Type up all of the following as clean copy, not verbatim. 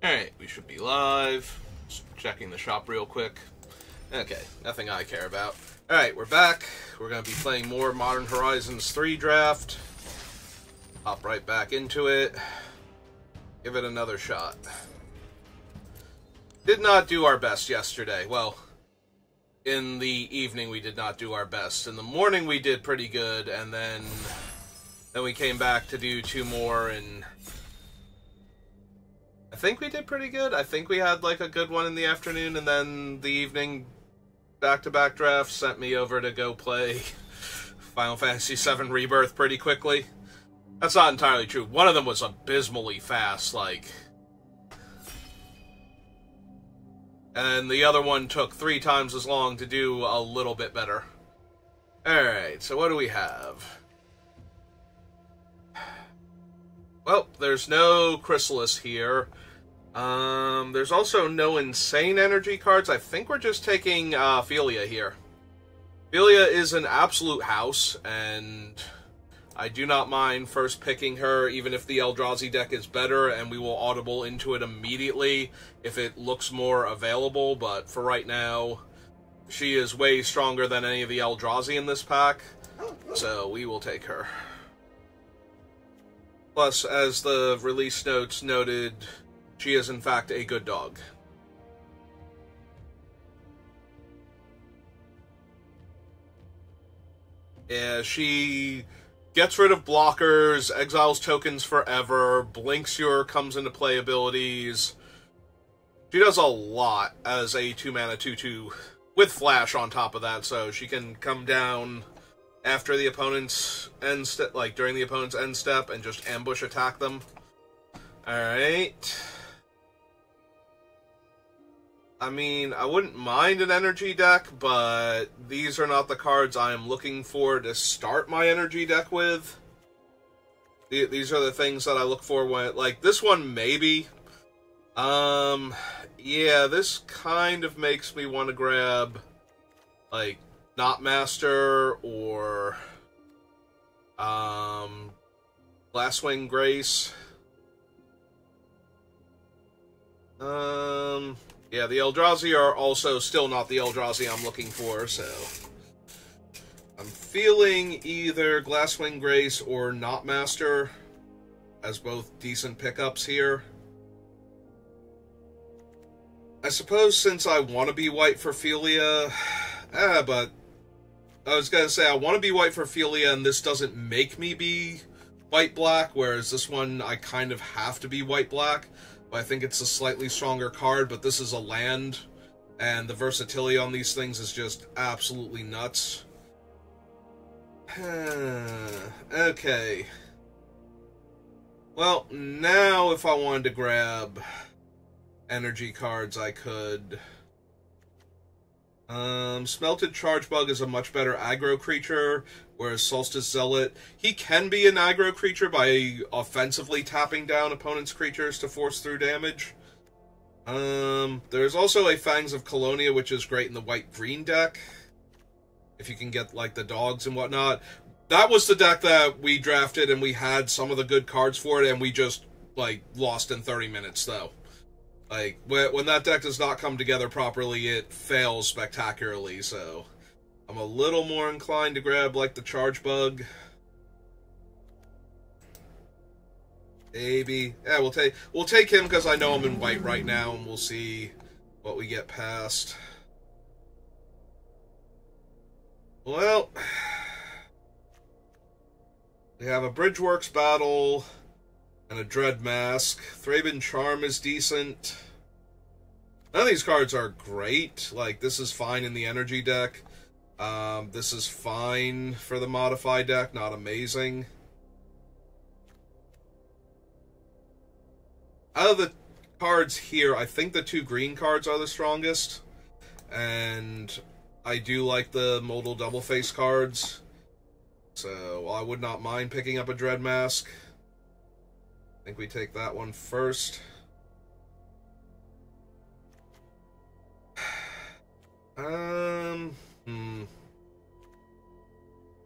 Alright, we should be live. Just checking the shop real quick. Okay, nothing I care about. Alright, we're back. We're going to be playing more Modern Horizons 3 draft. Hop right back into it. Give it another shot. Did not do our best yesterday. Well, in the evening we did not do our best. In the morning we did pretty good, and then we came back to do two more, and I think we did pretty good. I think we had like a good one in the afternoon, and then the evening back-to-back drafts sent me over to go play Final Fantasy VII Rebirth pretty quickly. That's not entirely true. One of them was abysmally fast, like, and the other one took 3 times as long to do a little bit better. Alright, so what do we have? Well, there's no Chrysalis here. There's also no Insane Energy cards. I think we're just taking Philia here. Philia is an absolute house, and I do not mind first picking her, even if the Eldrazi deck is better, and we will audible into it immediately if it looks more available, but for right now, she is way stronger than any of the Eldrazi in this pack, so we will take her. Plus, as the release notes noted, she is in fact a good dog. Yeah, she gets rid of blockers, exiles tokens forever, blinks your comes into play abilities. She does a lot as a 2-mana 2/2 with flash on top of that, so she can come down after the opponent's end step, like during the opponent's end step, and just ambush attack them. Alright. I mean, I wouldn't mind an energy deck, but these are not the cards I am looking for to start my energy deck with. These are the things that I look for when, like, this one maybe. Yeah, this kind of makes me want to grab, like, Knotmaster or, Glasswing Grace. Yeah, the Eldrazi are also still not the Eldrazi I'm looking for, so I'm feeling either Glasswing Grace or Knotmaster as both decent pickups here. I suppose since I want to be white for Philia, but I was gonna say I want to be white for Philia, and this doesn't make me be white-black, whereas this one I kind of have to be white-black. I think it's a slightly stronger card, but this is a land, and the versatility on these things is just absolutely nuts. Okay. Well, now if I wanted to grab energy cards, I could. Smelted Chargebug is a much better aggro creature, whereas Solstice Zealot, he can be an aggro creature by offensively tapping down opponent's creatures to force through damage. There's also a Fangs of Colonia, which is great in the white-green deck, if you can get, like, the dogs and whatnot. That was the deck that we drafted, and we had some of the good cards for it, and we just, like, lost in 30 minutes, though. Like, when that deck does not come together properly, it fails spectacularly, so I'm a little more inclined to grab, like, the Chargebug. Maybe. Yeah, we'll take him because I know I'm in white right now, and we'll see what we get past. Well, we have a Bridgeworks Battle and a Dread Mask. Thraben Charm is decent. None of these cards are great. Like, this is fine in the energy deck. This is fine for the modified deck, not amazing. Out of the cards here, I think the 2 green cards are the strongest. And I do like the modal double face cards. So I would not mind picking up a Dread Mask. I think we take that one first.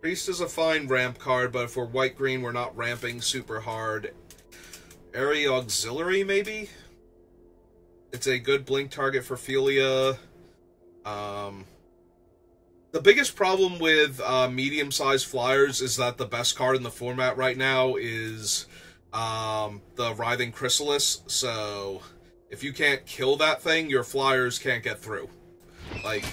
Priest is a fine ramp card, but if we're white-green, we're not ramping super hard. Area Auxiliary, maybe? It's a good blink target for Philia. The biggest problem with medium-sized flyers is that the best card in the format right now is the Writhing Chrysalis, so if you can't kill that thing, your flyers can't get through. Like,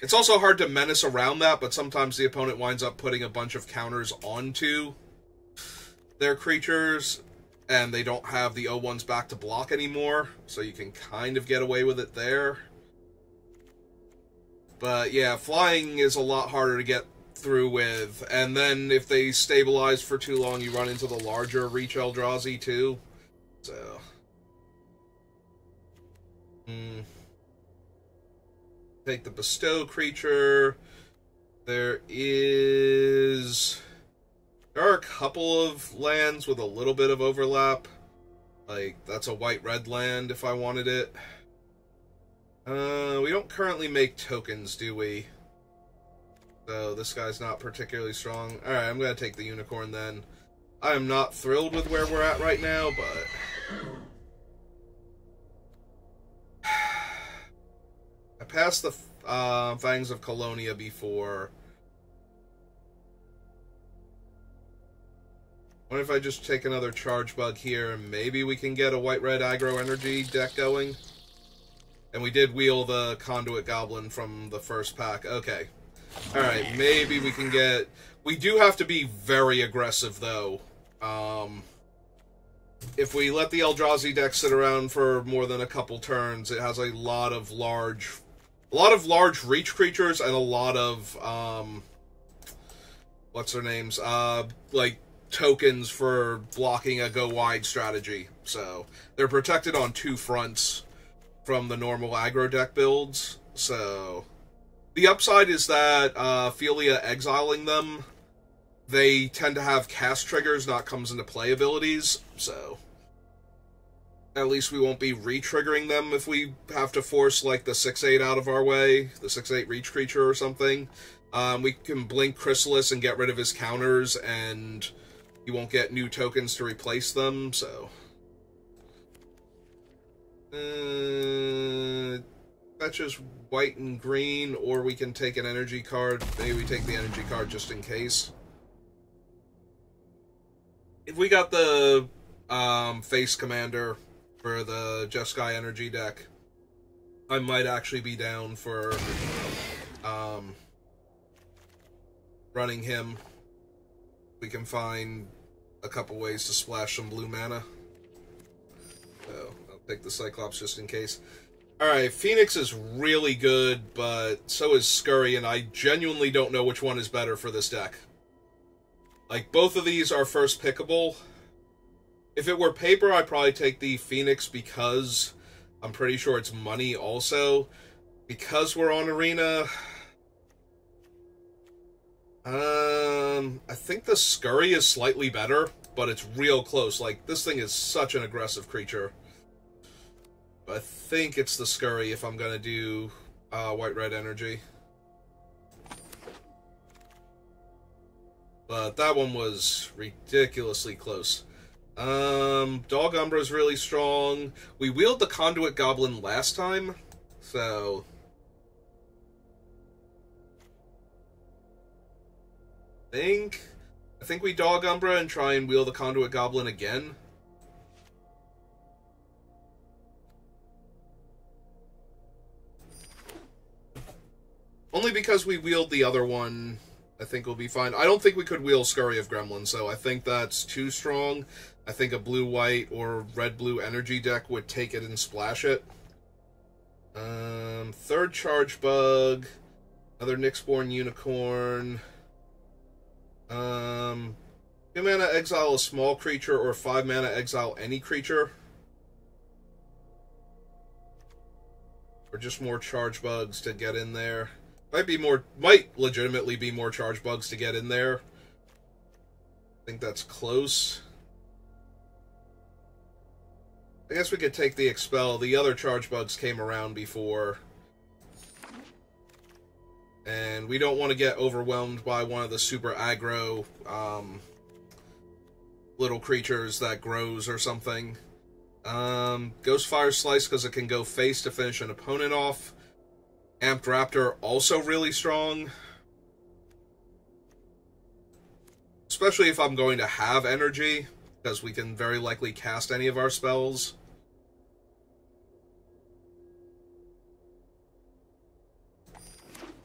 it's also hard to menace around that, but sometimes the opponent winds up putting a bunch of counters onto their creatures, and they don't have the O1s back to block anymore, so you can kind of get away with it there. But yeah, flying is a lot harder to get through with, and then if they stabilize for too long, you run into the larger Reach Eldrazi too. So, take the Bestow creature. There are a couple of lands with a little bit of overlap. Like, that's a white-red land if I wanted it. We don't currently make tokens, do we? So this guy's not particularly strong. Alright, I'm gonna take the Unicorn then. I am not thrilled with where we're at right now, but I passed the Fangs of Colonia before. What if I just take another Charge Bug here, and maybe we can get a white-red aggro energy deck going? And we did wheel the Conduit Goblin from the first pack. Okay. Alright, maybe we can get... We do have to be very aggressive, though. If we let the Eldrazi deck sit around for more than a couple turns, it has a lot of large reach creatures and a lot of, what's their names? Like, tokens for blocking a go-wide strategy. So, they're protected on two fronts from the normal aggro deck builds, so... The upside is that, Philia exiling them, they tend to have cast triggers, not comes into play abilities, so... At least we won't be re-triggering them if we have to force, like, the 6/8 out of our way, the 6/8 reach creature or something. We can blink Chrysalis and get rid of his counters, and you won't get new tokens to replace them, so... Fetches white and green, or we can take an energy card. Maybe we take the energy card just in case. If we got the Face Commander for the Jeskai energy deck, I might actually be down for running him. We can find a couple ways to splash some blue mana. So, I'll take the Cyclops just in case. Alright, Phoenix is really good, but so is Scurry, and I genuinely don't know which one is better for this deck. Like, both of these are first pickable. If it were paper, I'd probably take the Phoenix because I'm pretty sure it's money also. Because we're on Arena... I think the Scurry is slightly better, but it's real close. Like, this thing is such an aggressive creature. I think it's the Scurry if I'm gonna do white-red energy. But that one was ridiculously close. Dog Umbra is really strong. We wheeled the Conduit Goblin last time, so... I think we Dog Umbra and try and wheel the Conduit Goblin again. Only because we wheeled the other one, I think we'll be fine. I don't think we could wheel Scurry of Gremlin, so I think that's too strong. I think a blue-white or red-blue energy deck would take it and splash it. Third Charge Bug, another Nyxborn Unicorn. 2 mana exile a small creature, or 5 mana exile any creature. Or just more Charge Bugs to get in there. Might legitimately be more Charge Bugs to get in there. I think that's close. I guess we could take the Expel. The other Charge Bugs came around before. And we don't want to get overwhelmed by one of the super aggro little creatures that grows or something. Ghost Fire Slice because it can go face to finish an opponent off. Amped Raptor, also really strong. Especially if I'm going to have energy, because we can very likely cast any of our spells.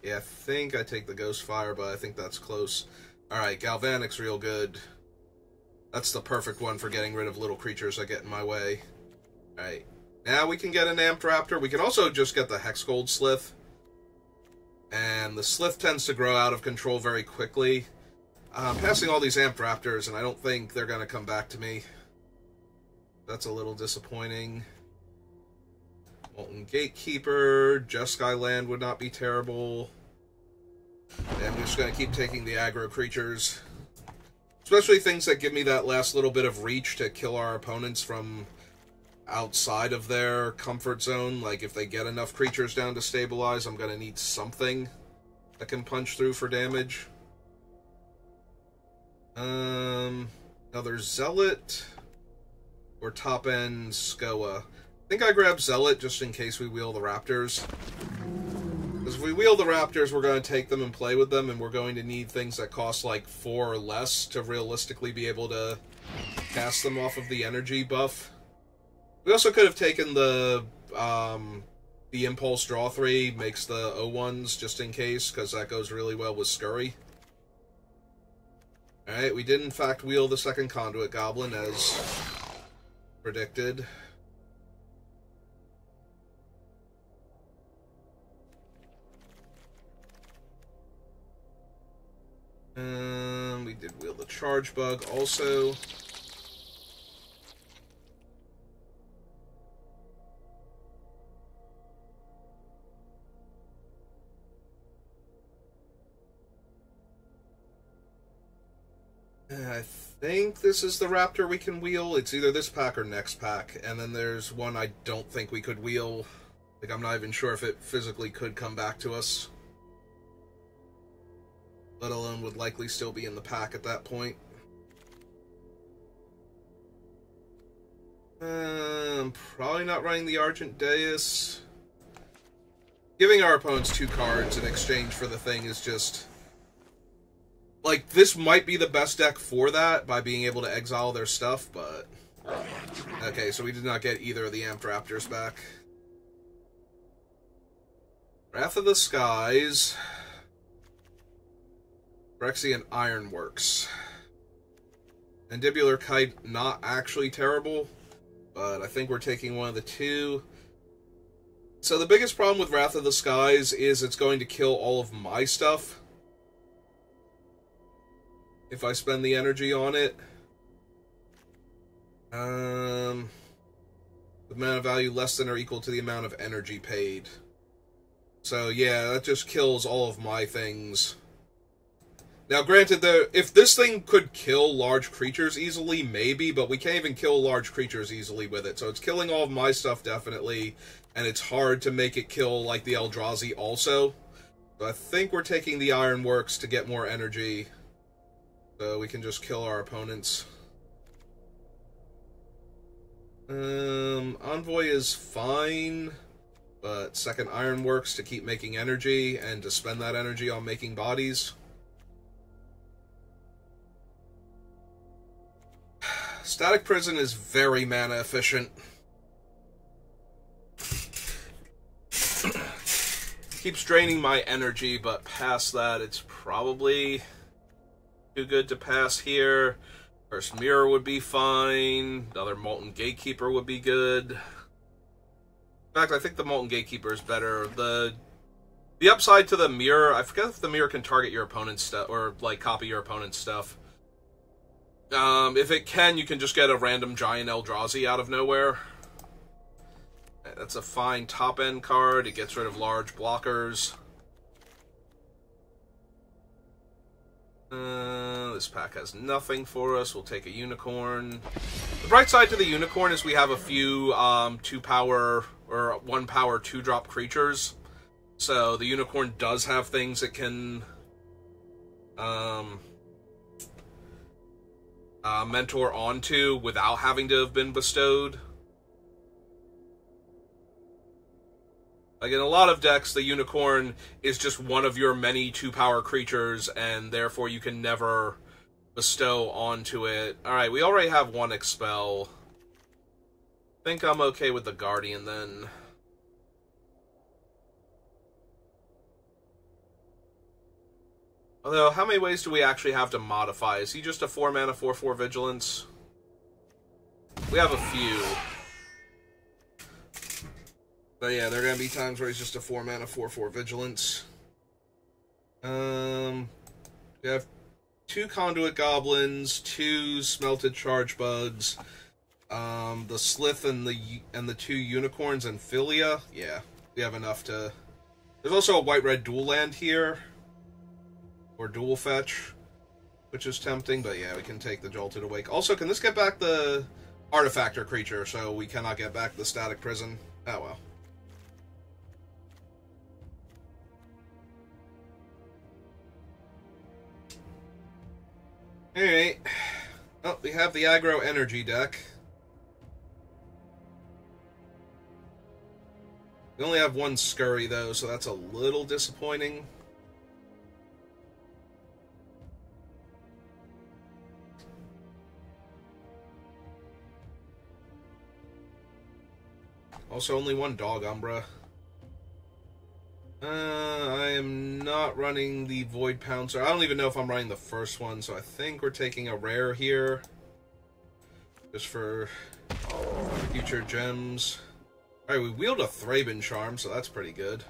Yeah, I think I take the Ghost Fire, but I think that's close. Alright, Galvanic's real good. That's the perfect one for getting rid of little creatures that get in my way. Alright, now we can get an Amped Raptor. We can also just get the Hexgold Slith. And the Slith tends to grow out of control very quickly. I'm passing all these Amped Raptors, and I don't think they're going to come back to me. That's a little disappointing. Molten Gatekeeper, Jeskai Land would not be terrible. And I'm just going to keep taking the aggro creatures. Especially things that give me that last little bit of reach to kill our opponents from outside of their comfort zone. Like, if they get enough creatures down to stabilize, I'm going to need something that can punch through for damage. Another Zealot or top-end Skoa. I think I grab Zealot just in case we wheel the Raptors. Because if we wheel the Raptors, we're going to take them and play with them, and we're going to need things that cost like 4 or less to realistically be able to cast them off of the energy buff. We also could have taken the Impulse Draw 3, makes the O1s just in case, because that goes really well with Scurry. Alright, we did in fact wheel the second Conduit Goblin as predicted. We did wheel the Charge Bug also. I think this is the Raptor we can wheel. It's either this pack or next pack. And then there's one I don't think we could wheel. Like, I'm not even sure if it physically could come back to us. Let alone would likely still be in the pack at that point. I'm probably not running the Argent Deus. Giving our opponents 2 cards in exchange for the thing is just... Like, this might be the best deck for that, by being able to exile their stuff, but... Okay, so we did not get either of the Amped Raptors back. Wrath of the Skies... Phyrexian Ironworks. Mandibular Kite, not actually terrible, but I think we're taking one of the 2. So the biggest problem with Wrath of the Skies is it's going to kill all of my stuff if I spend the energy on it. The amount of value less than or equal to the amount of energy paid. So yeah, that just kills all of my things. Now granted, if this thing could kill large creatures easily, maybe, but we can't even kill large creatures easily with it. So it's killing all of my stuff definitely, and it's hard to make it kill like the Eldrazi also. So I think we're taking the Ironworks to get more energy. So we can just kill our opponents. Envoy is fine, but second Ironworks to keep making energy and to spend that energy on making bodies. Static Prison is very mana efficient. Keeps draining my energy, but past that it's probably too good to pass here. First Mirror would be fine. Another Molten Gatekeeper would be good. In fact, I think the Molten Gatekeeper is better. The upside to the Mirror, I forget if the Mirror can target your opponent's stuff, or, like, copy your opponent's stuff. If it can, you can just get a random Giant Eldrazi out of nowhere. That's a fine top-end card. It gets rid of large blockers. This pack has nothing for us. We'll take a Unicorn. The bright side to the Unicorn is we have a few 2-power or 1-power 2-drop creatures. So the Unicorn does have things it can mentor onto without having to have been bestowed. Like, in a lot of decks, the Unicorn is just one of your many 2-power creatures, and therefore you can never bestow onto it. Alright, we already have 1 Expel. I think I'm okay with the Guardian, then. Although, how many ways do we actually have to modify? Is he just a 4-mana 4/4 Vigilance? We have a few. But yeah, there are going to be times where he's just a 4-mana 4/4 Vigilance. We have 2 Conduit Goblins, 2 Smelted Charge Bugs, the Slith and the 2 Unicorns and Philia. Yeah, we have enough to... There's also a white-red dual land here. Or dual fetch, which is tempting, but yeah, we can take the Jolted Awake. Also, can this get back the Artifactor creature, so we cannot get back the Static Prison? Oh well. Alright. Oh, we have the Aggro Energy deck. We only have 1 Scurry, though, so that's a little disappointing. Also, only 1 Dog Umbra. I am not running the Void Pouncer. I don't even know if I'm running the first one, so I think we're taking a rare here. Just for future gems. Alright, we wield a Thraben Charm, so that's pretty good.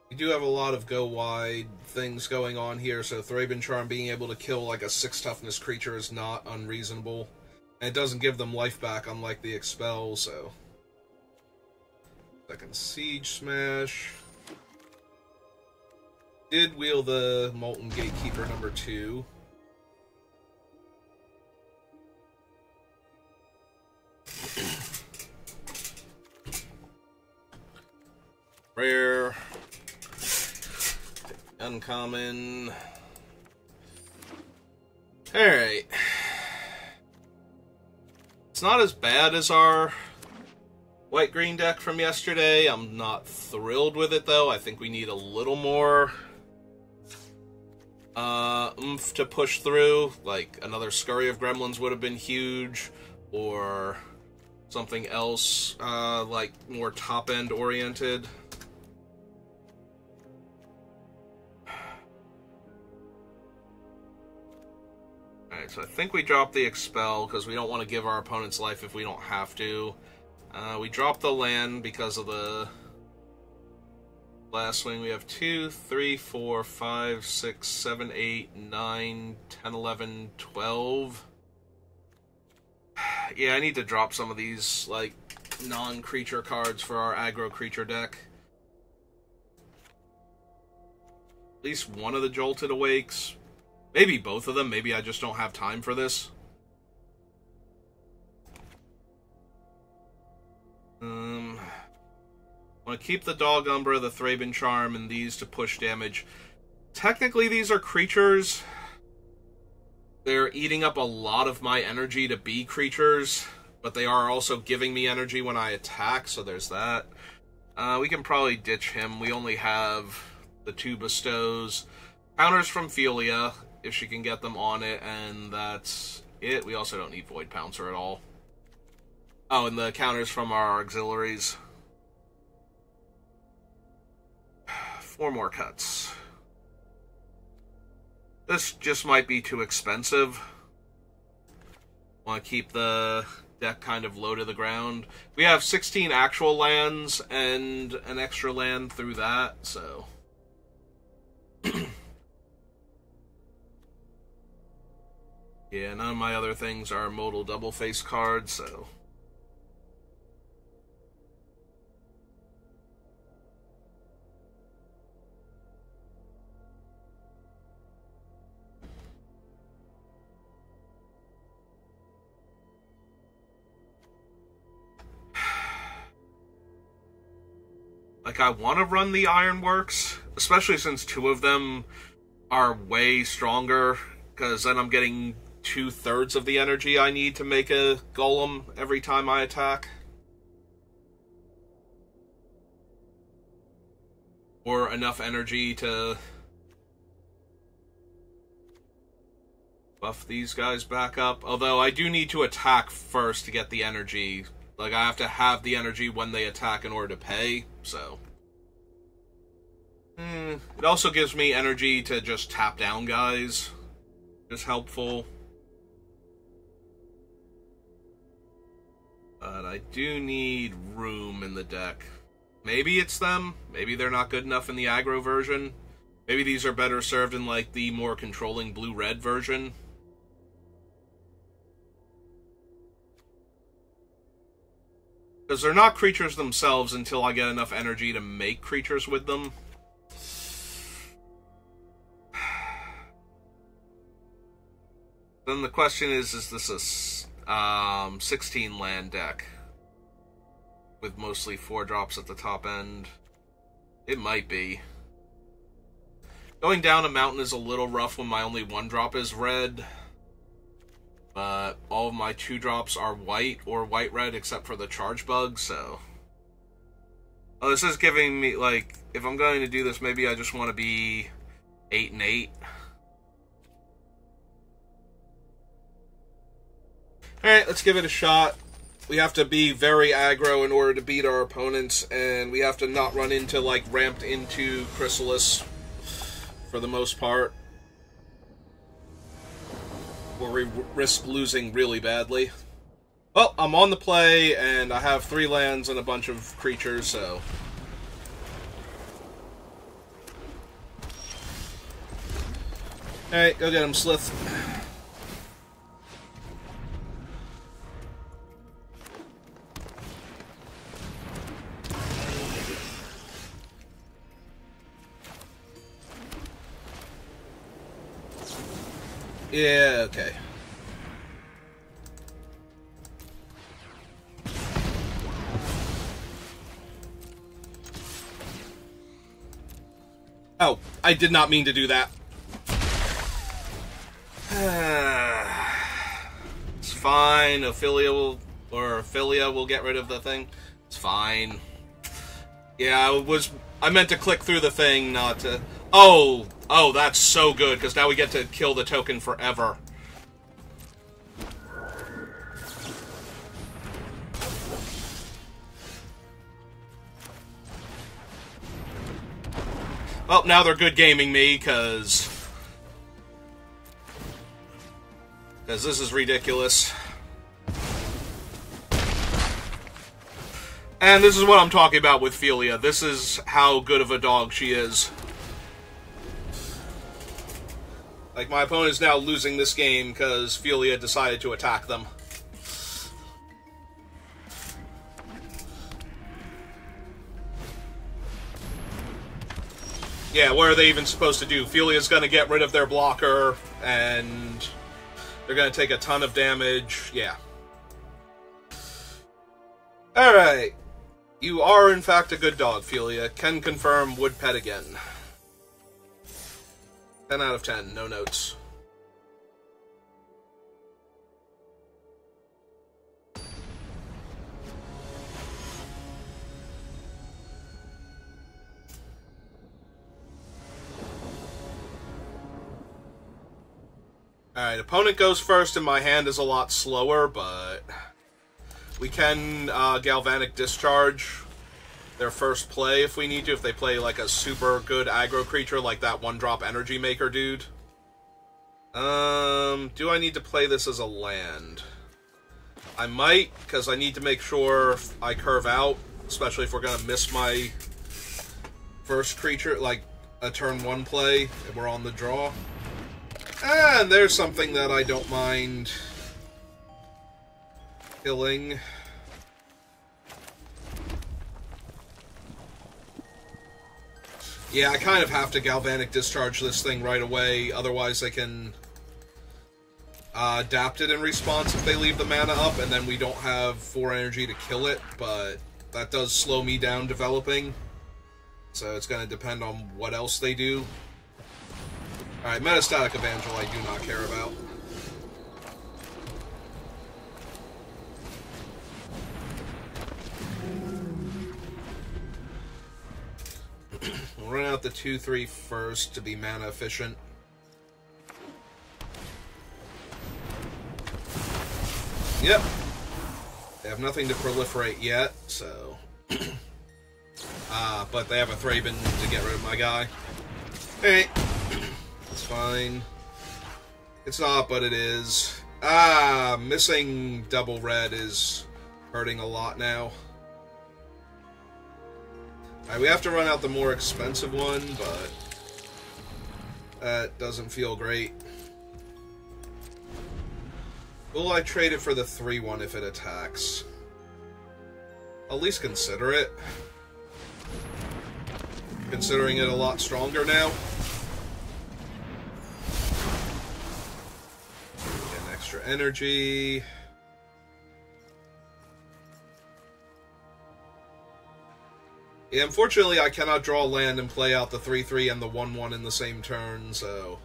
We do have a lot of go-wide things going on here, so Thraben Charm being able to kill like a 6 toughness creature is not unreasonable. And it doesn't give them life back, unlike the Expel, so... Second Siege Smash. Did wheel the Molten Gatekeeper number 2. Rare. Uncommon. Alright. It's not as bad as our white-green deck from yesterday. I'm not thrilled with it, though. I think we need a little more oomph to push through. Like, another Scurry of Gremlins would have been huge, or something else, like, more top-end oriented. Alright, so I think we dropped the Expel, because we don't want to give our opponents life if we don't have to. We dropped the land because of the last swing. We have 2, 3, 4, 5, 6, 7, 8, 9, 10, 11, 12. Yeah, I need to drop some of these, like, non-creature cards for our aggro creature deck. At least one of the Jolted Awakes. Maybe both of them. Maybe I just don't have time for this. I want to keep the Dog Umbra, the Thraben Charm, and these to push damage. Technically, these are creatures. They're eating up a lot of my energy to be creatures, but they are also giving me energy when I attack, so there's that. We can probably ditch him. We only have the 2 bestows. Counters from Philia, if she can get them on it, and that's it. We also don't need Void Pouncer at all. Oh, and the counters from our auxiliaries. 4 more cuts. This just might be too expensive. Want to keep the deck kind of low to the ground. We have 16 actual lands and an extra land through that, so... Yeah, none of my other things are modal double face cards, so... Like, I want to run the Ironworks, especially since 2 of them are way stronger, because then I'm getting 2/3 of the energy I need to make a Golem every time I attack. or enough energy to buff these guys back up. Although I do need to attack first to get the energy. Like, I have to have the energy when they attack in order to pay, so. It also gives me energy to just tap down guys. It's helpful. But I do need room in the deck. Maybe it's them. Maybe they're not good enough in the aggro version. Maybe these are better served in, like, the more controlling blue-red version. Because they're not creatures themselves until I get enough energy to make creatures with them. Then the question is this a 16 land deck? With mostly 4-drops at the top end? It might be. Going down a mountain is a little rough when my only 1-drop is red. But all of my 2-drops are white or white-red except for the charge bug, so. Oh, this is giving me, like, if I'm going to do this, maybe I just want to be 8 and 8. Alright, let's give it a shot. We have to be very aggro in order to beat our opponents, and we have to not run into, like, ramped into Chrysalis for the most part, where we risk losing really badly. Well, I'm on the play, and I have 3 lands and a bunch of creatures, so. Alright, go get him, Slith. Yeah, okay. Oh, I did not mean to do that. It's fine. Ophilia will get rid of the thing. It's fine. Yeah, I meant to click through the thing, not to. Oh, that's so good, because now we get to kill the token forever. Well, now they're good gaming me, because this is ridiculous. And this is what I'm talking about with Philia. This is how good of a dog she is. Like, my opponent's now losing this game because Philia decided to attack them. Yeah, what are they even supposed to do? Philia's gonna get rid of their blocker, and they're gonna take a ton of damage. Yeah. Alright. You are, in fact, a good dog, Philia. Can confirm, would pet again. 10 out of 10, no notes. Alright, opponent goes first, and my hand is a lot slower, but we can Galvanic Discharge their first play if we need to, if they play like a super good aggro creature like that 1-drop Energy Maker dude. Do I need to play this as a land? I might, because I need to make sure I curve out, especially if we're going to miss my first creature, like a turn 1 play, and we're on the draw. And there's something that I don't mind killing. Yeah, I kind of have to Galvanic Discharge this thing right away, otherwise I can adapt it in response if they leave the mana up, and then we don't have 4 energy to kill it, but that does slow me down developing, so it's going to depend on what else they do. Alright, Metastatic Evangel I do not care about. out the 2/3 first to be mana efficient. Yep. They have nothing to proliferate yet, so... but they have a Thraben to get rid of my guy. Hey, it's fine. It's not, but it is. Missing double red is hurting a lot now. Alright, we have to run out the more expensive one, but that doesn't feel great. Will I trade it for the 3/1 if it attacks? I'll at least consider it. Considering it a lot stronger now. Get extra energy. Yeah, unfortunately I cannot draw land and play out the 3/3 and the 1/1 in the same turn, so...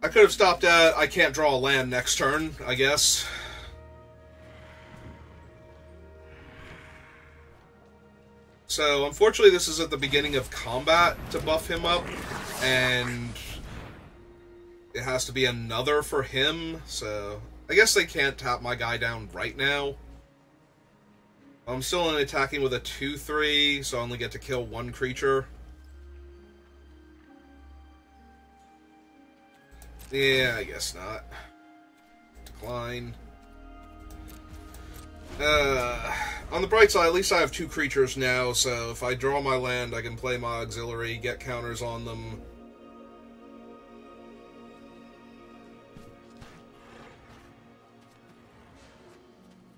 I could have stopped at I can't draw a land next turn, I guess. So, unfortunately, this is at the beginning of combat to buff him up, and it has to be another for him, so I guess they can't tap my guy down right now. I'm still only attacking with a 2/3, so I only get to kill one creature. Yeah, I guess not. Decline. On the bright side, at least I have 2 creatures now, so if I draw my land, I can play my auxiliary, get counters on them.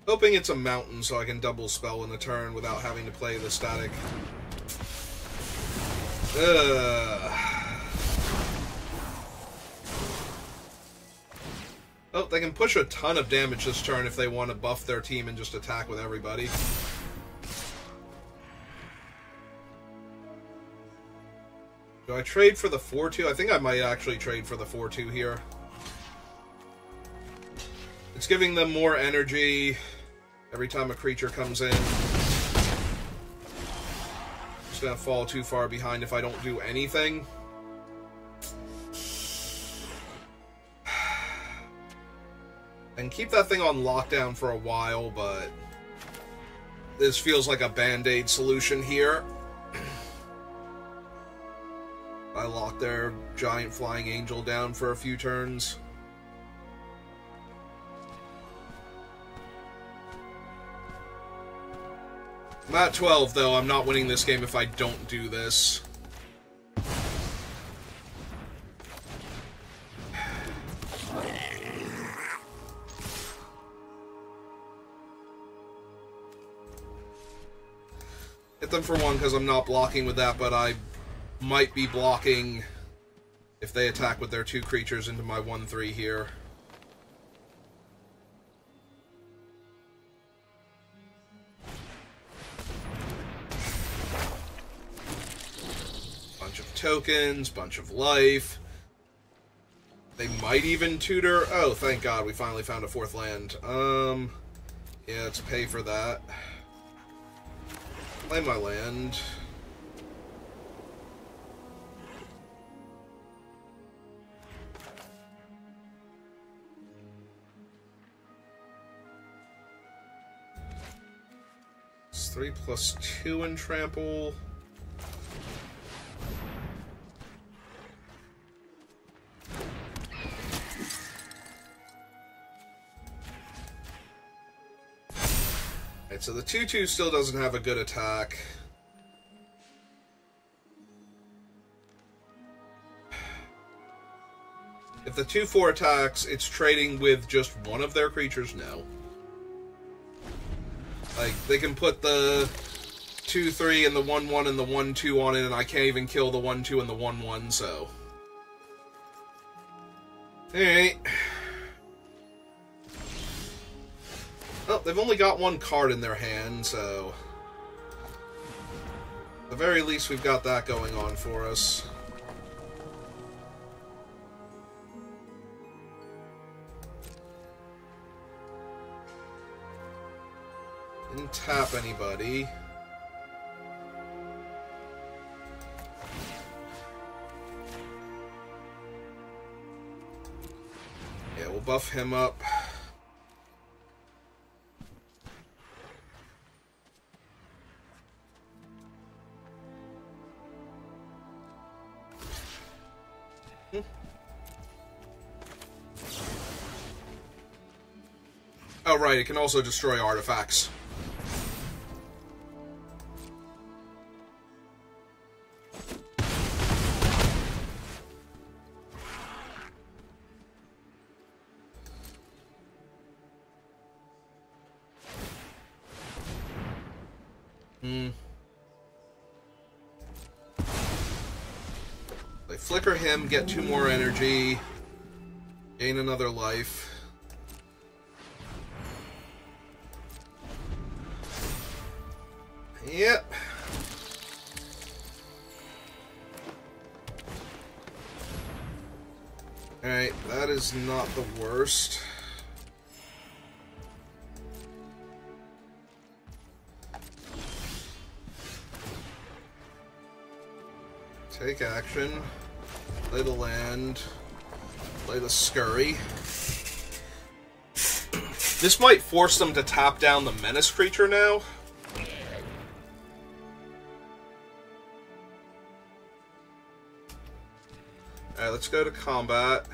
Hoping it's a mountain so I can double spell in a turn without having to play the static. Oh, they can push a ton of damage this turn if they want to buff their team and just attack with everybody. Do I trade for the 4/2? I think I might actually trade for the 4/2 here. It's giving them more energy every time a creature comes in. Just gonna fall too far behind if I don't do anything. And keep that thing on lockdown for a while, but this feels like a band-aid solution here. I lock their giant flying angel down for a few turns. I'm at 12, though. I'm not winning this game if I don't do this. Hit them for 1 because I'm not blocking with that, but I might be blocking if they attack with their 2 creatures into my 1/3 here. Bunch of tokens, bunch of life. They might even tutor. Oh, thank God, we finally found a 4th land. Yeah, let's pay for that. Play my land. It's 3+2 in trample. Alright, so the 2/2 still doesn't have a good attack. If the 2/4 attacks, it's trading with just one of their creatures? No. Like, they can put the 2/3 and the 1/1 and the 1/2 on it, and I can't even kill the 1/2 and the 1/1, so... Alright. Oh, they've only got 1 card in their hand, so... At the very least, we've got that going on for us. tap anybody. Yeah, we'll buff him up. Oh, right, it can also destroy artifacts. They flicker him, get 2 more energy, gain another life. Yep. Alright, that is not the worst. Take action. Play the land. Play the scurry. This might force them to tap down the menace creature now. Alright, let's go to combat.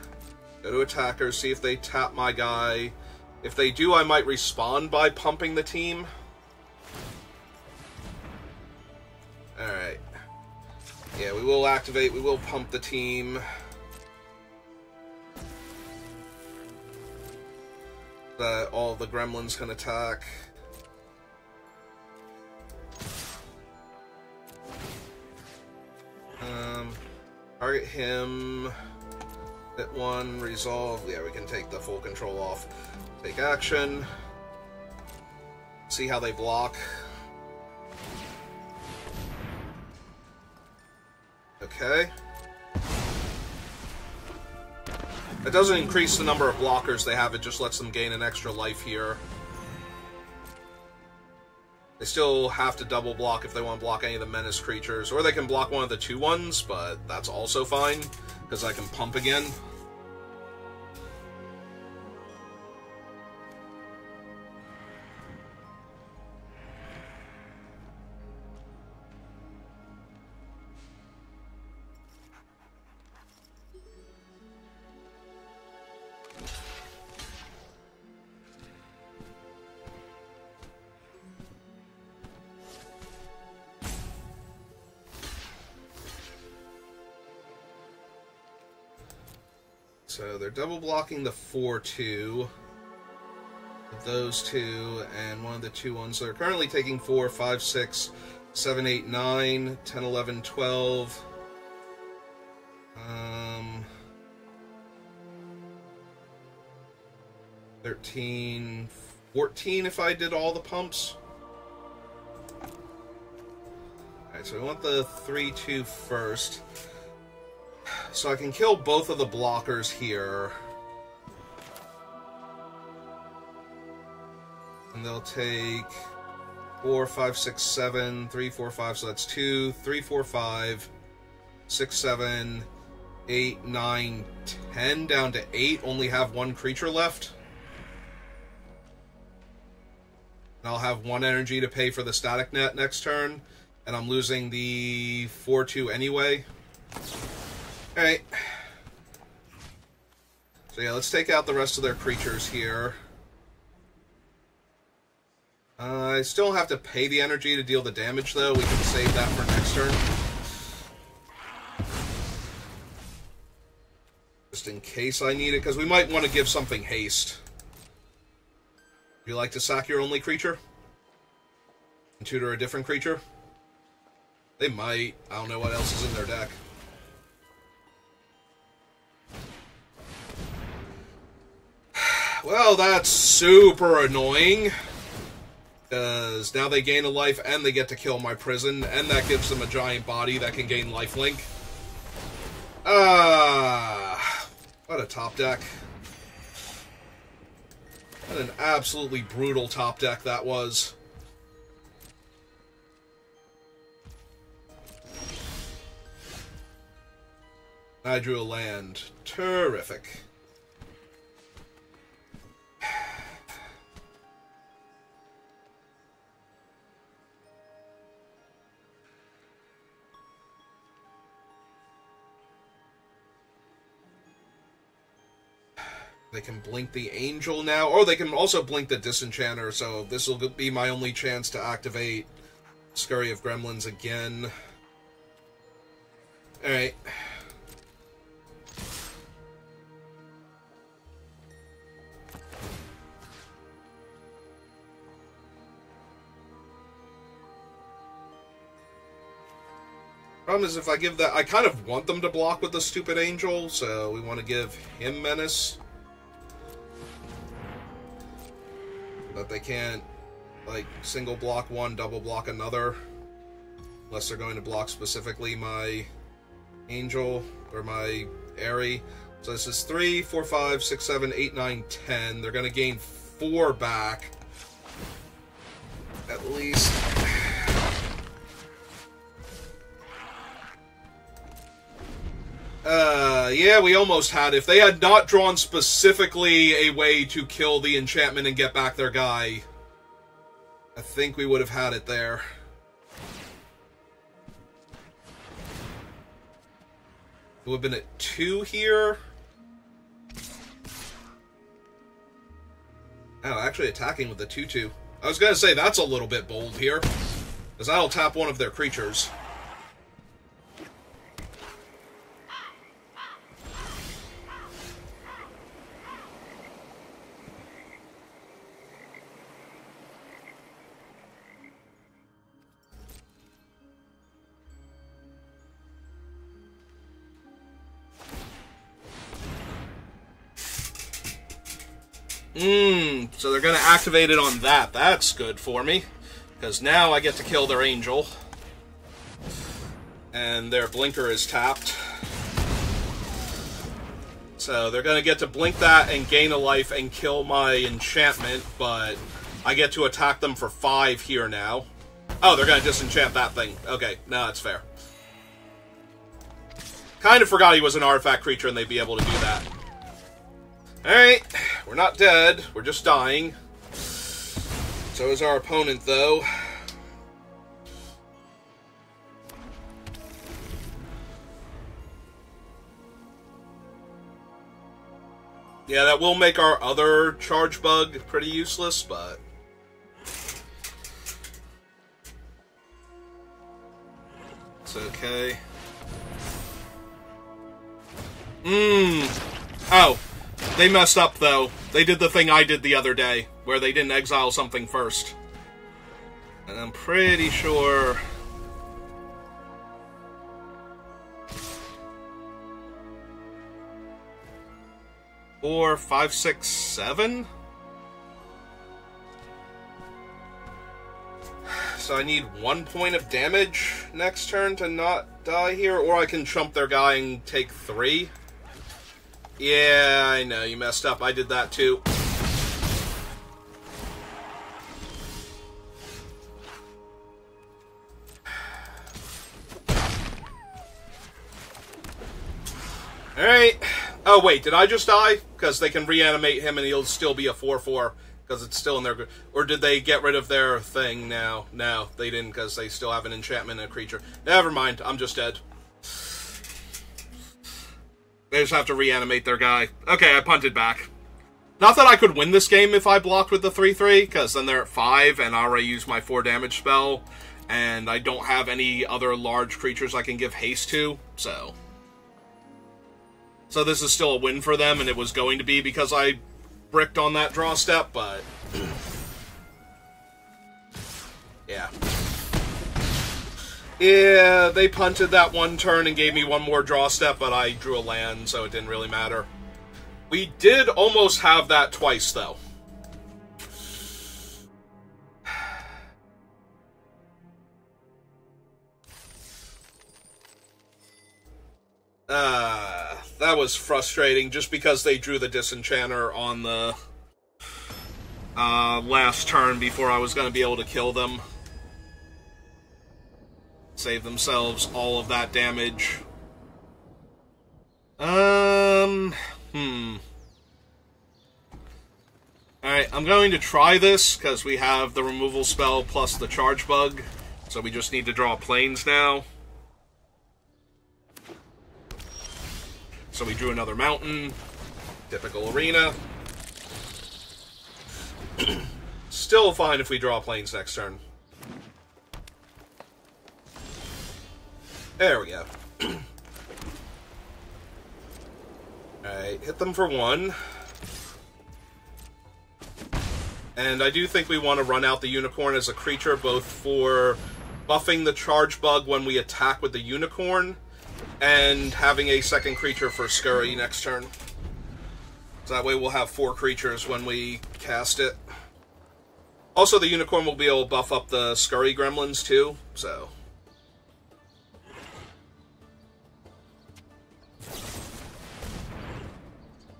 Go to attackers, see if they tap my guy. If they do, I might respawn by pumping the team. Alright. Yeah, we will activate, we will pump the team. That all the gremlins can attack. Target him. Hit 1, resolve. Yeah, we can take the full control off. Take action. See how they block. Okay. It doesn't increase the number of blockers they have, it just lets them gain an extra life here. They still have to double block if they want to block any of the menace creatures, or they can block one of the 2/1s, but that's also fine, because I can pump again. So they're double blocking the 4/2, those 2, and one of the 2/1s. So they're currently taking 4, 5, 6, 7, 8, 9, 10, 11, 12. 13, 14 if I did all the pumps. Alright, so we want the 3/2 first. So I can kill both of the blockers here. And they'll take 4, 5, 6, 7, 3, 4, 5, so that's 2, 3, 4, 5, 6, 7, 8, 9, 10, down to 8, only have 1 creature left. And I'll have 1 energy to pay for the static net next turn, and I'm losing the 4/2 anyway. Alright. So yeah, let's take out the rest of their creatures here. I still have to pay the energy to deal the damage, though. We can save that for next turn. Just in case I need it, because we might want to give something haste. Would you like to sack your only creature? And tutor a different creature? They might. I don't know what else is in their deck. Well, that's super annoying. Because now they gain a life and they get to kill my prison, and that gives them a giant body that can gain lifelink. What a top deck. What an absolutely brutal top deck that was. I drew a land. Terrific. They can blink the Angel now, or they can also blink the Disenchanter, so this will be my only chance to activate Scurry of Gremlins again. Alright. Problem is, if I give that... I kind of want them to block with the stupid Angel, so we want to give him Menace. But they can't, like, single block one, double block another. Unless they're going to block specifically my Angel or my Aerie. So this is 3, 4, 5, 6, 7, 8, 9, 10. They're going to gain 4 back. At least. Yeah, we almost had it. If they had not drawn specifically a way to kill the enchantment and get back their guy, I think we would have had it there. It would have been at 2 here. Oh, actually attacking with the 2/2. I was gonna say, that's a little bit bold here, because that'll tap one of their creatures. So they're going to activate it on that. That's good for me, because now I get to kill their Angel. And their Blinker is tapped. So they're going to get to blink that and gain a life and kill my enchantment, but I get to attack them for 5 here now. Oh, they're going to disenchant that thing. Okay, no, that's fair. Kind of forgot he was an artifact creature and they'd be able to do that. Alright, we're not dead, we're just dying. So is our opponent, though. Yeah, that will make our other charge bug pretty useless, but... it's okay. Oh. They messed up, though. They did the thing I did the other day, where they didn't exile something first. And I'm pretty sure... 4, 5, 6, 7? So I need 1 point of damage next turn to not die here, or I can chump their guy and take 3. Yeah, I know, you messed up. I did that too. Alright. Oh, wait, did I just die? Because they can reanimate him and he'll still be a 4/4. Because it's still in their... Or did they get rid of their thing now? No, they didn't, because they still have an enchantment and a creature. Never mind, I'm just dead. They just have to reanimate their guy. Okay, I punted back. Not that I could win this game if I blocked with the 3/3, because then they're at 5, and I already used my 4 damage spell, and I don't have any other large creatures I can give haste to, so... So this is still a win for them, and it was going to be because I bricked on that draw step, but... yeah. Yeah, they punted that one turn and gave me one more draw step, but I drew a land, so it didn't really matter. We did almost have that twice, though. That was frustrating, just because they drew the Disenchanter on the last turn before I was going to be able to kill them. Save themselves all of that damage. Alright, I'm going to try this, because we have the removal spell plus the charge bug. So we just need to draw planes now. So we drew another mountain. Typical arena. Still fine if we draw planes next turn. There we go. Alright, hit them for 1. And I do think we want to run out the unicorn as a creature, both for buffing the charge bug when we attack with the unicorn, and having a second creature for Scurry next turn. So that way we'll have 4 creatures when we cast it. Also, the unicorn will be able to buff up the Scurry gremlins too, so...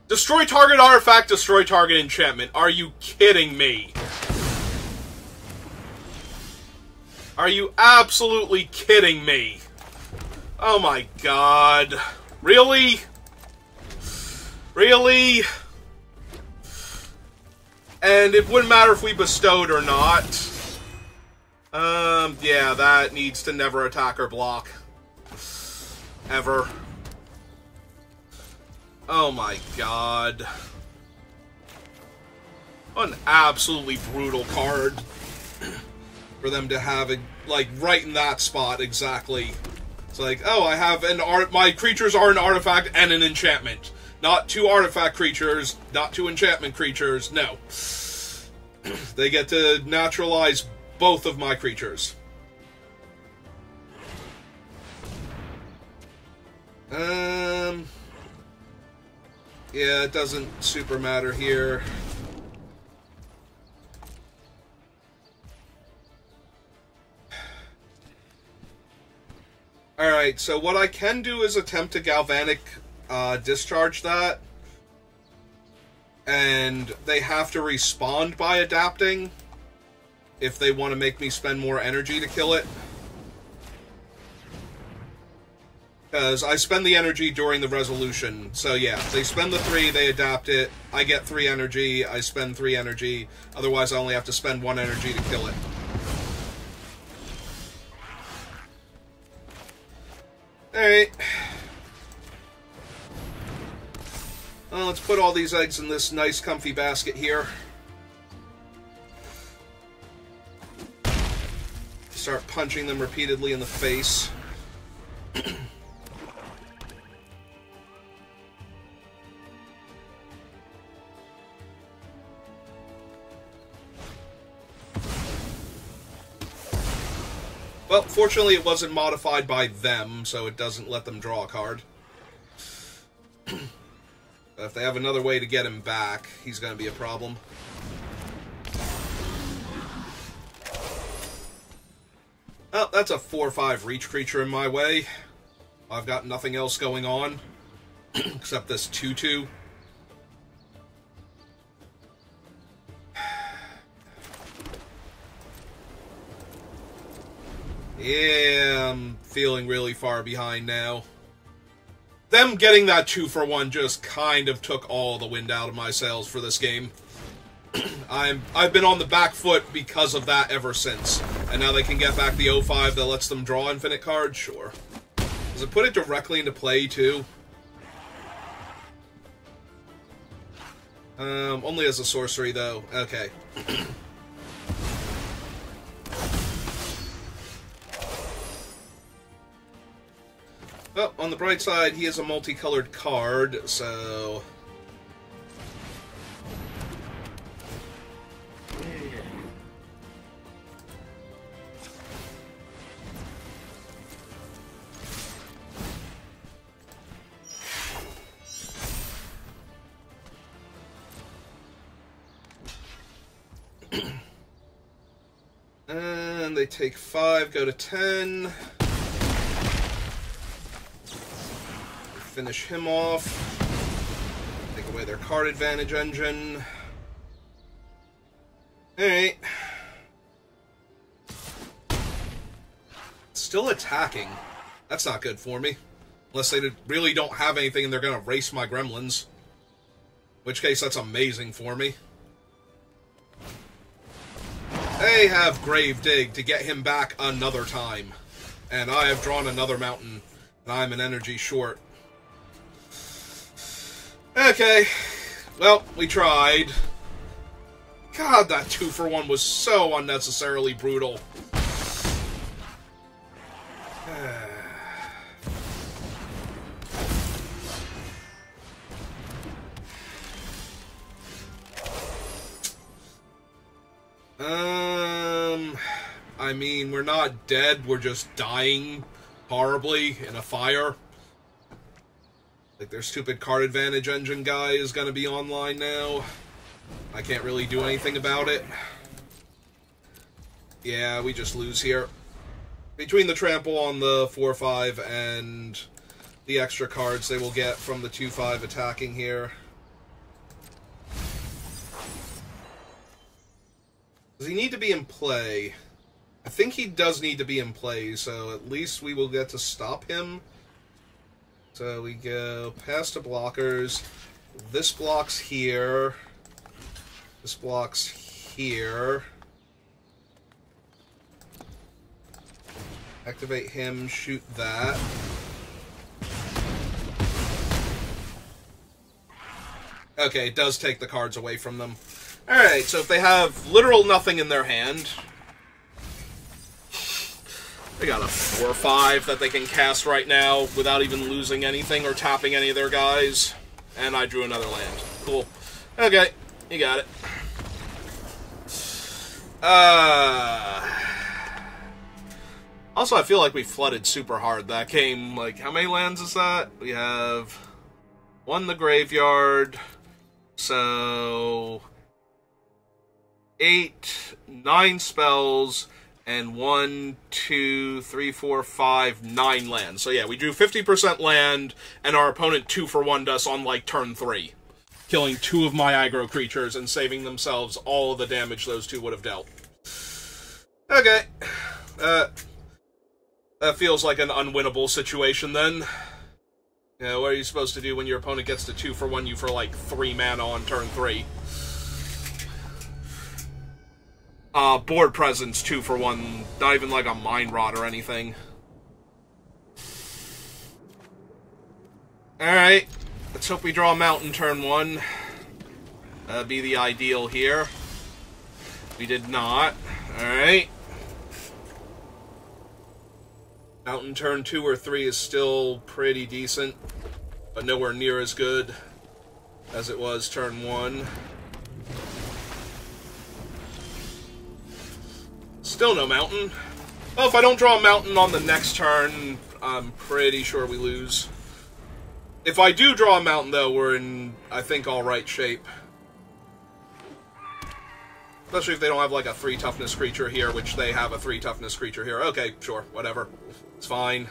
Destroy target artifact, destroy target enchantment. Are you kidding me? Are you absolutely kidding me? Oh my god. Really? Really? And it wouldn't matter if we bestowed or not. Yeah, that needs to never attack or block. Ever. Oh my god. What an absolutely brutal card. For them to have it, like, right in that spot, exactly. It's like, oh, I have my creatures are an artifact and an enchantment. Not 2 artifact creatures, not 2 enchantment creatures, no. They get to naturalize both of my creatures. Yeah, it doesn't super matter here. Alright, so what I can do is attempt to galvanic discharge that. And they have to respond by adapting if they want to make me spend more energy to kill it. Because I spend the energy during the resolution. So yeah, they spend the 3, they adapt it, I get 3 energy, I spend 3 energy. Otherwise I only have to spend 1 energy to kill it. Alright. Well, let's put all these eggs in this nice comfy basket here. Start punching them repeatedly in the face. Well, fortunately it wasn't modified by them, so it doesn't let them draw a card. If they have another way to get him back, he's going to be a problem. Well, that's a 4/5 reach creature in my way. I've got nothing else going on, except this 2/2. Yeah, I'm feeling really far behind now. Them getting that 2-for-1 just kind of took all the wind out of my sails for this game. I've been on the back foot because of that ever since. And now they can get back the 0/5 that lets them draw infinite cards? Sure. Does it put it directly into play, too? Only as a sorcery, though. Okay. Well, on the bright side, he is a multicolored card, so... And they take 5, go to 10... Finish him off. Take away their card advantage engine. Alright. Still attacking. That's not good for me. Unless they really don't have anything and they're going to race my gremlins. In which case, that's amazing for me. They have Grave Dig to get him back another time. And I have drawn another mountain, and I'm an energy short. Okay. Well, we tried. God, that 2-for-1 was so unnecessarily brutal. I mean, we're not dead, we're just dying horribly in a fire. Like, their stupid card advantage engine guy is gonna be online now. I can't really do anything about it. Yeah, we just lose here. Between the trample on the 4-5 and the extra cards they will get from the 2-5 attacking here. Does he need to be in play? I think he does need to be in play, so at least we will get to stop him. So we go past the blockers. This blocks here. This blocks here. Activate him, shoot that. Okay, it does take the cards away from them. Alright, so if they have literal nothing in their hand, they got a 4-5 that they can cast right now without even losing anything or tapping any of their guys. And I drew another land. Cool. Okay, you got it. Also, I feel like we flooded super hard that game. Like, how many lands is that? We have 1 in the graveyard, so 8, 9 spells, and 1, 2, 3, 4, 5, 9 lands. So yeah, we drew 50% land, and our opponent 2-for-1'd us on, like, turn 3. Killing 2 of my aggro creatures and saving themselves all of the damage those 2 would have dealt. Okay. That feels like an unwinnable situation, then. You know, what are you supposed to do when your opponent gets to 2-for-1 you for, like, 3 mana on turn 3? Board presence 2-for-1, not even like a Mind Rot or anything. Alright, let's hope we draw a mountain turn 1. That'd be the ideal here. We did not. Alright. Mountain turn 2 or 3 is still pretty decent, but nowhere near as good as it was turn 1. Still no mountain. Well, if I don't draw a mountain on the next turn, I'm pretty sure we lose. If I do draw a mountain, though, we're in, I think, alright shape. Especially if they don't have, like, a 3 toughness creature here, which they have a 3 toughness creature here. Okay, sure, whatever. It's fine.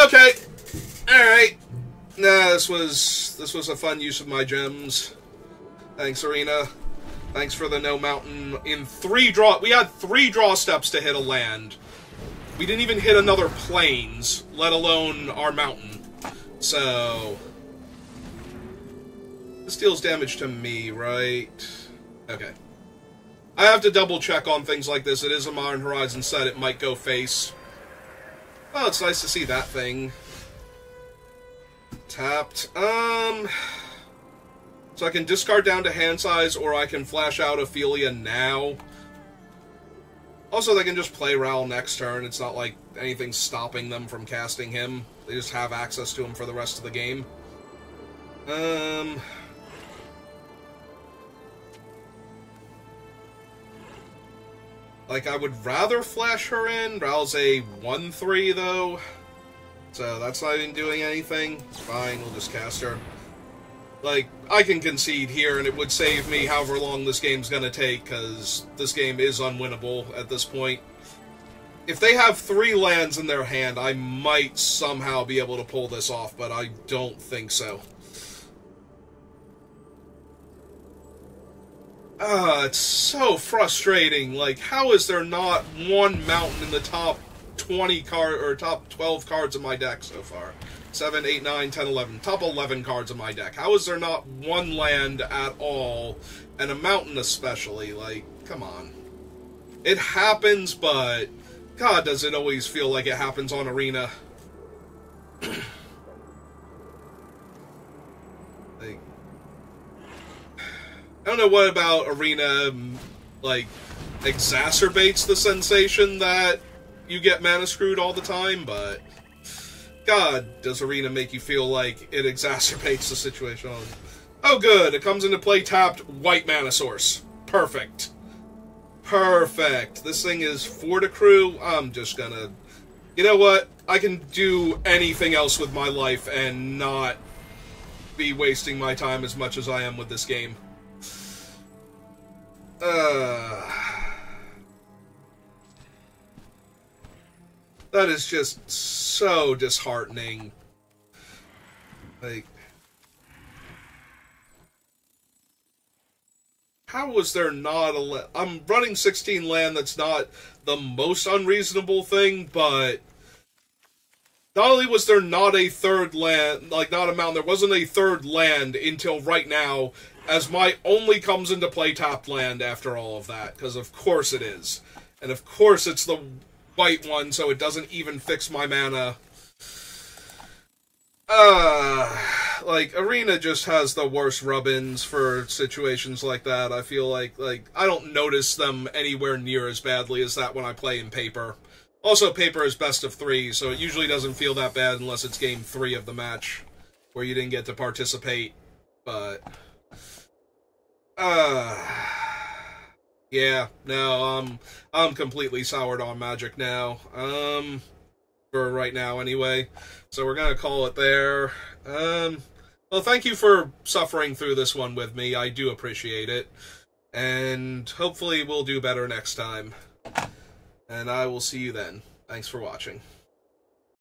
Okay. Alright. Nah, this was a fun use of my gems. Thanks, Arena. Thanks for the no mountain in 3 draw. We had 3 draw steps to hit a land. We didn't even hit another plains, let alone our mountain. So this deals damage to me, right? Okay. I have to double check on things like this. It is a Modern Horizon set. It might go face. Oh, it's nice to see that thing. Tapped. So I can discard down to hand size, or I can flash out Ophelia now. Also, they can just play Ral next turn. It's not like anything's stopping them from casting him. They just have access to him for the rest of the game. Like, I would rather flash her in. Ral's a 1/3, though. So that's not even doing anything. It's fine, we'll just cast her. Like, I can concede here, and it would save me however long this game's gonna take, because this game is unwinnable at this point. If they have 3 lands in their hand, I might somehow be able to pull this off, but I don't think so. It's so frustrating. Like, how is there not one mountain in the top 20 card or top 12 cards of my deck so far? 7, 8, 9, 10, 11. Top 11 cards of my deck. How is there not one land at all, and a mountain especially? Like, come on. It happens, but God, does it always feel like it happens on Arena. Like, I don't know what about Arena, like, exacerbates the sensation that you get mana screwed all the time, but God, does Arena make you feel like it exacerbates the situation. Oh good, it comes into play tapped, white mana source. Perfect. Perfect. This thing is Fortecrew. I'm just gonna... You know what? I can do anything else with my life and not be wasting my time as much as I am with this game. That is just so disheartening. Like, how was there not a... I'm running 16 land, that's not the most unreasonable thing, but not only was there not a third land, like, not a mountain, there wasn't a third land until right now, as my only comes into play tapped land after all of that, because of course it is. And of course it's the white one, so it doesn't even fix my mana. Like, Arena just has the worst rub-ins for situations like that. I feel like I don't notice them anywhere near as badly as that when I play in Paper. Also, Paper is best of 3, so it usually doesn't feel that bad unless it's game 3 of the match, where you didn't get to participate, but... yeah, no, I'm completely soured on Magic now. For right now, anyway. So we're gonna call it there. Well, thank you for suffering through this one with me. I do appreciate it. And hopefully we'll do better next time. And I will see you then. Thanks for watching.